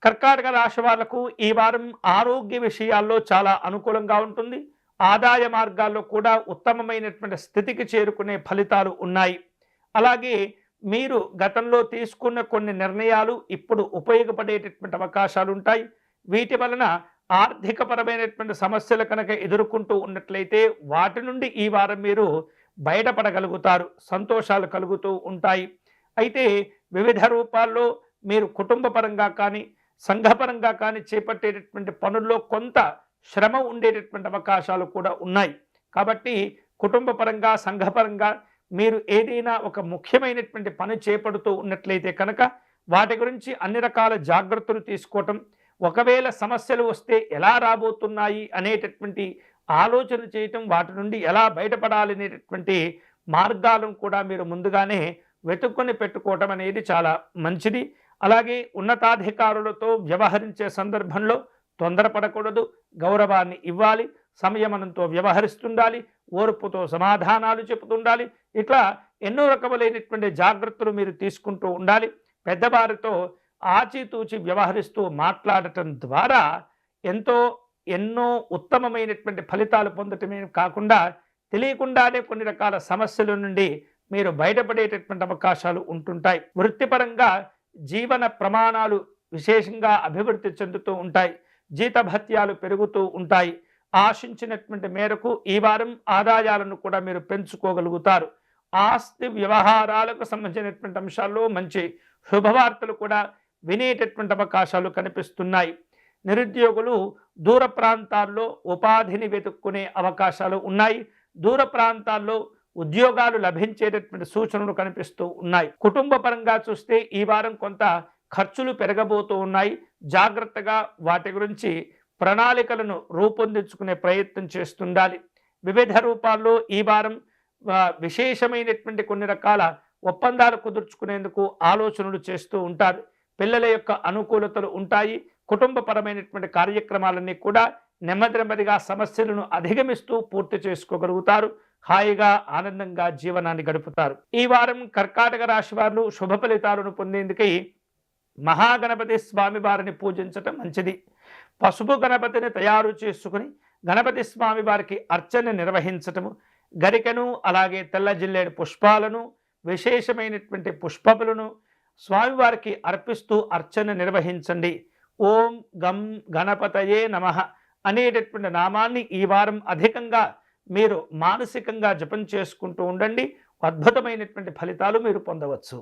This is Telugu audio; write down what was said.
కర్కాటక రాశి వాళ్లకు ఈ వారం ఆరోగ్య విషయాల్లో చాలా అనుకూలంగా ఉంటుంది. ఆదాయ మార్గాల్లో కూడా ఉత్తమమైనటువంటి స్థితికి చేరుకునే ఫలితాలు ఉన్నాయి. అలాగే మీరు గతంలో తీసుకున్న కొన్ని నిర్ణయాలు ఇప్పుడు ఉపయోగపడేటటువంటి అవకాశాలు ఉంటాయి. వీటి వలన ఆర్థికపరమైనటువంటి సమస్యలు కనుక ఎదుర్కొంటూ ఉన్నట్లయితే వాటి నుండి ఈ వారం మీరు బయటపడగలుగుతారు. సంతోషాలు కలుగుతూ ఉంటాయి. అయితే వివిధ రూపాల్లో మీరు కుటుంబ పరంగా కానీ సంఘపరంగా కానీ చేపట్టేటటువంటి పనుల్లో కొంత శ్రమ ఉండేటటువంటి అవకాశాలు కూడా ఉన్నాయి. కాబట్టి కుటుంబ పరంగా సంఘపరంగా మీరు ఏదైనా ఒక ముఖ్యమైనటువంటి పని చేపడుతూ ఉన్నట్లయితే కనుక వాటి గురించి అన్ని రకాల జాగ్రత్తలు తీసుకోవటం, ఒకవేళ సమస్యలు వస్తే ఎలా రాబోతున్నాయి అనేటటువంటి ఆలోచన చేయటం, వాటి నుండి ఎలా బయటపడాలి అనేటటువంటి మార్గాలను కూడా మీరు ముందుగానే వెతుక్కొని పెట్టుకోవటం అనేది చాలా మంచిది. అలాగే ఉన్నతాధికారులతో వ్యవహరించే సందర్భంలో తొందరపడకూడదు. గౌరవాన్ని ఇవ్వాలి, సంయమనంతో వ్యవహరిస్తుండాలి, ఓర్పుతో సమాధానాలు చెబుతుండాలి. ఇట్లా ఎన్నో రకములైనటువంటి జాగ్రత్తలు మీరు తీసుకుంటూ ఉండాలి. పెద్దవారితో ఆచితూచి వ్యవహరిస్తూ మాట్లాడటం ద్వారా ఎన్నో ఉత్తమమైనటువంటి ఫలితాలు పొందటమే కాకుండా తెలియకుండానే కొన్ని రకాల సమస్యల నుండి మీరు బయటపడేటటువంటి అవకాశాలు ఉంటుంటాయి. వృత్తిపరంగా జీవన ప్రమాణాలు విశేషంగా అభివృద్ధి చెందుతూ ఉంటాయి. జీతభత్యాలు పెరుగుతూ ఉంటాయి. ఆశించినటువంటి మేరకు ఈ వారం ఆదాయాలను కూడా మీరు పెంచుకోగలుగుతారు. ఆస్తి వ్యవహారాలకు సంబంధించినటువంటి అంశాల్లో మంచి శుభవార్తలు కూడా వినేటటువంటి అవకాశాలు కనిపిస్తున్నాయి. నిరుద్యోగులు దూర ప్రాంతాల్లో ఉపాధిని వెతుక్కునే అవకాశాలు ఉన్నాయి. దూర ప్రాంతాల్లో ఉద్యోగాలు లభించేటటువంటి సూచనలు కనిపిస్తూ ఉన్నాయి. కుటుంబ పరంగా చూస్తే ఈ వారం కొంత ఖర్చులు పెరగబోతూ ఉన్నాయి. జాగ్రత్తగా వాటి గురించి ప్రణాళికలను రూపొందించుకునే ప్రయత్నం చేస్తుండాలి. వివిధ రూపాల్లో ఈ వారం విశేషమైనటువంటి కొన్ని రకాల ఒప్పందాలు కుదుర్చుకునేందుకు ఆలోచనలు చేస్తూ ఉంటారు. పిల్లల యొక్క అనుకూలతలు ఉంటాయి. కుటుంబపరమైనటువంటి కార్యక్రమాలన్నీ కూడా నెమ్మదిగా సమస్యలను అధిగమిస్తూ పూర్తి చేసుకోగలుగుతారు. హాయిగా ఆనందంగా జీవనాన్ని గడుపుతారు. ఈ వారం కర్కాటక రాశి వారు శుభ ఫలితాలను పొందేందుకై మహాగణపతి స్వామి వారిని పూజించటం మంచిది. పసుపు గణపతిని తయారు చేసుకుని గణపతి స్వామి వారికి అర్చన నిర్వహించటము, గరికను అలాగే తెల్ల జిల్లేడు పుష్పాలను విశేషమైనటువంటి పుష్పములను స్వామివారికి అర్పిస్తూ అర్చన నిర్వహించండి. ఓం గం గణపతయే నమః అనేటటువంటి నామాన్ని ఈ వారం అధికంగా మీరు మానసికంగా జపం చేసుకుంటూ ఉండండి. అద్భుతమైనటువంటి ఫలితాలు మీరు పొందవచ్చు.